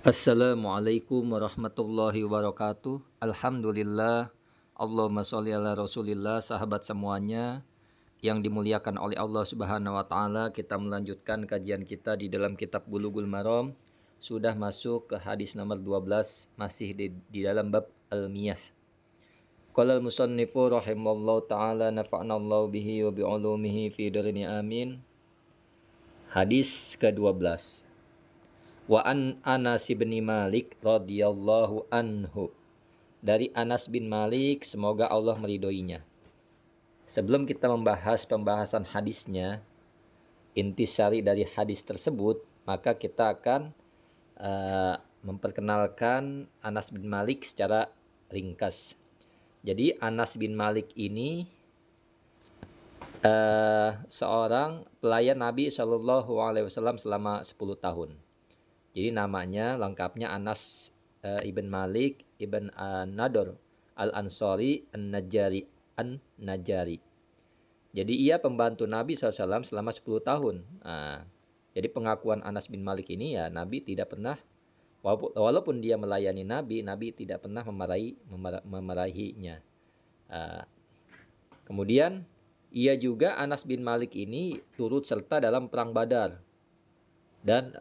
Assalamualaikum warahmatullahi wabarakatuh. Alhamdulillah. Allahumma sholli ala Rasulillah. Sahabat semuanya yang dimuliakan oleh Allah Subhanahu wa taala, kita melanjutkan kajian kita di dalam kitab Bulughul Maram. Sudah masuk ke hadis nomor 12, masih di dalam bab al-miyah. Qala al-musannifu rahimallahu taala nafa'nallahu bihi wa bi ulumihi fi darini amin. Hadis ke-12. Wa an Anas bin Malik radhiyallahu anhu. Dari Anas bin Malik, semoga Allah meridhoinya. Sebelum kita membahas pembahasan hadisnya, intisari dari hadis tersebut, maka kita akan memperkenalkan Anas bin Malik secara ringkas. Jadi Anas bin Malik ini seorang pelayan Nabi Shallallahu Alaihi Wasallam selama 10 tahun. Jadi namanya lengkapnya Anas ibn Malik ibn Nador al-Ansari an-Najari. Jadi ia pembantu Nabi SAW selama 10 tahun. Jadi pengakuan Anas bin Malik ini, ya, Nabi tidak pernah, walaupun dia melayani Nabi, Nabi tidak pernah memarahinya. Kemudian ia juga, Anas bin Malik ini, turut serta dalam perang Badar dan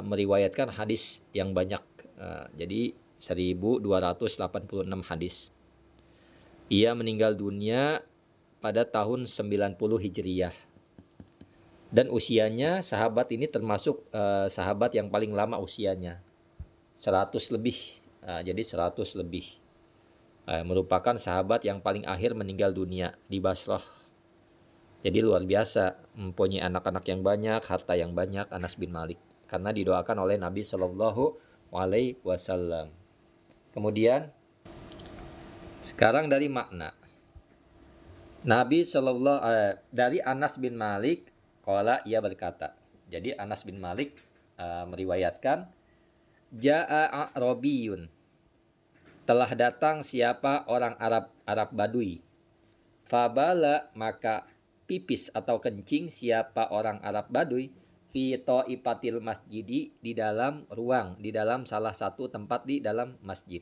meriwayatkan hadis yang banyak. Jadi 1286 hadis. Ia meninggal dunia pada tahun 90 Hijriyah. Dan usianya, sahabat ini termasuk sahabat yang paling lama usianya. 100 lebih. Jadi 100 lebih. Merupakan sahabat yang paling akhir meninggal dunia di Basrah. Jadi luar biasa, mempunyai anak-anak yang banyak, harta yang banyak, Anas bin Malik, karena didoakan oleh Nabi Shallallahu Alaihi Wasallam. Kemudian sekarang dari makna. Nabi dari Anas bin Malik, qala, ia berkata. Jadi Anas bin Malik meriwayatkan, Ja'a A'rabiyun, telah datang siapa orang Arab Badui. Fabala, maka pipis atau kencing siapa orang Arab Badui, fi ta'ifatil masjidi, di dalam ruang, di dalam salah satu tempat di dalam masjid.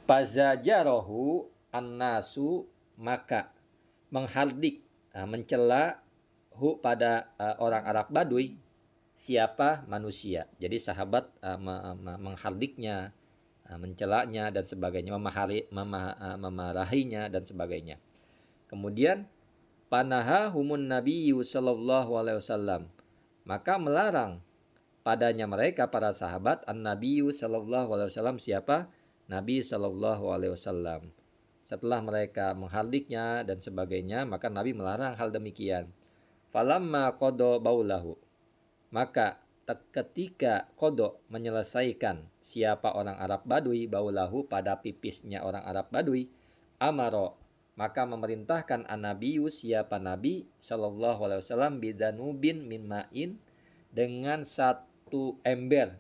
Fazajarahu annasu, maka menghardik, mencela pada orang Arab Badui, siapa manusia. Jadi sahabat menghardiknya, mencelanya dan sebagainya, memarahinya dan sebagainya. Kemudian panahahumun nabiyyu sallallahu alaihi wasallam, maka melarang padanya mereka para sahabat, an-nabiyyu sallallahu alaihi wasallam, siapa? Nabi sallallahu alaihi wasallam. Setelah mereka menghardiknya dan sebagainya, maka Nabi melarang hal demikian. Falamma qada baulahu, maka ketika qada, menyelesaikan siapa orang Arab Badui, baulahu, pada pipisnya orang Arab Badui, amaro, maka memerintahkan an-nabiyyu, siapa Nabi sallallahu alaihi wasallam, bidanubin min ma'in, dengan satu ember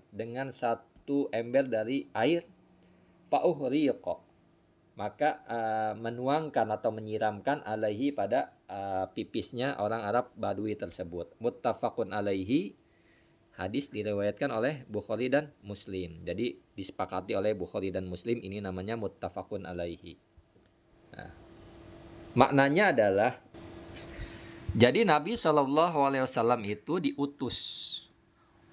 dari air, fa'uhriqa, maka menuangkan atau menyiramkan, alaihi, pada pipisnya orang Arab Badui tersebut. Muttafaqun alaihi, hadis diriwayatkan oleh Bukhari dan Muslim. Jadi disepakati oleh Bukhari dan Muslim, ini namanya muttafaqun alaihi. Maknanya adalah, jadi Nabi SAW itu diutus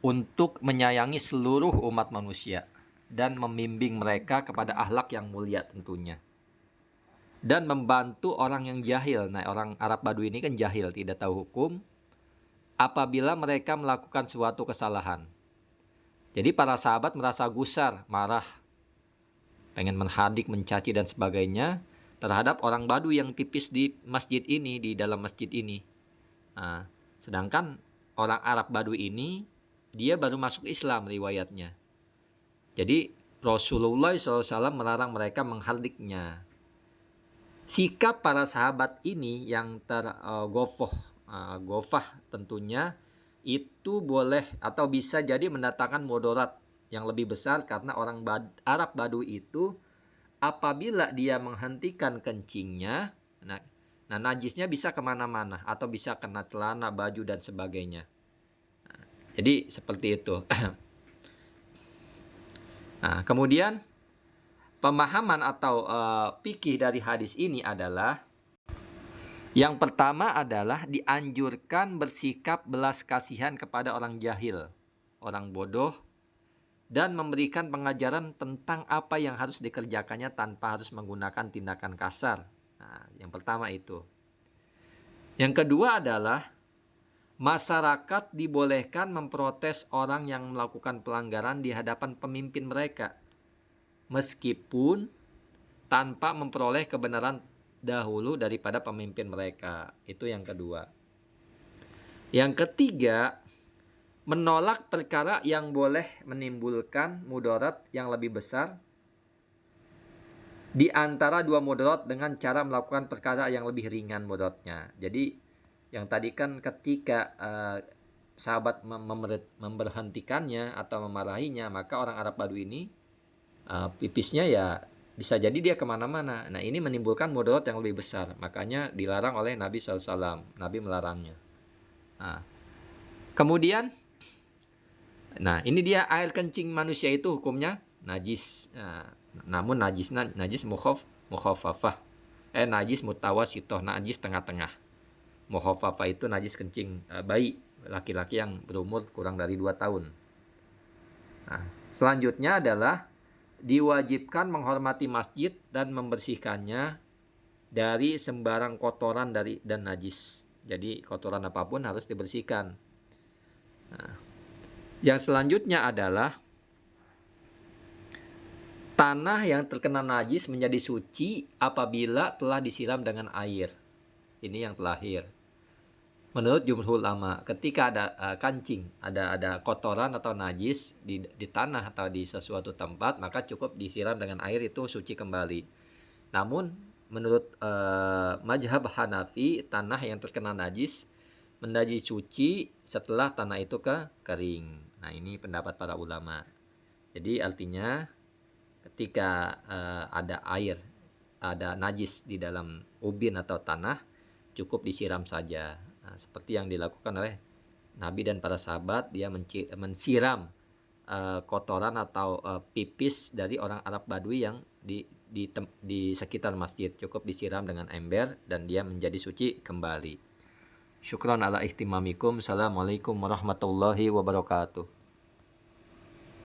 untuk menyayangi seluruh umat manusia dan membimbing mereka kepada akhlak yang mulia tentunya, dan membantu orang yang jahil. Nah, orang Arab Badui ini kan jahil, tidak tahu hukum, apabila mereka melakukan suatu kesalahan. Jadi para sahabat merasa gusar, marah, pengen menghardik, mencaci dan sebagainya terhadap orang Badui yang pipis di masjid ini, di dalam masjid ini. Sedangkan orang Arab Badui ini, dia baru masuk Islam riwayatnya. Jadi Rasulullah SAW melarang mereka menghardiknya. Sikap para sahabat ini yang gofah tentunya, itu boleh atau bisa jadi mendatangkan mudarat yang lebih besar, karena orang Arab Badui itu, apabila dia menghentikan kencingnya, nah najisnya bisa kemana-mana, atau bisa kena celana, baju dan sebagainya. Jadi seperti itu. Nah, kemudian pemahaman atau fikih dari hadis ini adalah yang pertama adalah dianjurkan bersikap belas kasihan kepada orang jahil, orang bodoh, dan memberikan pengajaran tentang apa yang harus dikerjakannya tanpa harus menggunakan tindakan kasar. Nah, yang pertama itu. Yang kedua adalah masyarakat dibolehkan memprotes orang yang melakukan pelanggaran di hadapan pemimpin mereka, meskipun tanpa memperoleh kebenaran dahulu daripada pemimpin mereka. Itu yang kedua. Yang ketiga, menolak perkara yang boleh menimbulkan mudarat yang lebih besar di antara dua mudarat dengan cara melakukan perkara yang lebih ringan mudaratnya. Jadi yang tadi kan ketika sahabat memberhentikannya atau memarahinya, maka orang Arab Badui ini pipisnya ya bisa jadi dia kemana-mana. Nah, ini menimbulkan mudarat yang lebih besar. Makanya dilarang oleh Nabi SAW. Nabi melarangnya. Nah, kemudian, nah ini dia air kencing manusia itu hukumnya najis. Nah, namun najis mukhafafah. Najis mutawasitoh, najis tengah-tengah. Mukhafafah itu najis kencing bayi, laki-laki yang berumur kurang dari 2 tahun. Nah, selanjutnya adalah diwajibkan menghormati masjid dan membersihkannya dari sembarang kotoran dan najis. Jadi kotoran apapun harus dibersihkan. Nah, yang selanjutnya adalah tanah yang terkena najis menjadi suci apabila telah disiram dengan air. Ini yang terakhir. Menurut jumhur ulama, ketika ada kancing, ada kotoran atau najis di tanah atau di sesuatu tempat, maka cukup disiram dengan air, itu suci kembali. Namun menurut mazhab Hanafi, tanah yang terkena najis menjadi suci setelah tanah itu kering. Nah, ini pendapat para ulama. Jadi artinya ketika ada air, ada najis di dalam ubin atau tanah, cukup disiram saja. Nah, seperti yang dilakukan oleh Nabi dan para sahabat, dia mensiram kotoran atau pipis dari orang Arab Badui yang di sekitar masjid. Cukup disiram dengan ember dan dia menjadi suci kembali. Syukran ala ihtimamikum. Assalamualaikum warahmatullahi wabarakatuh.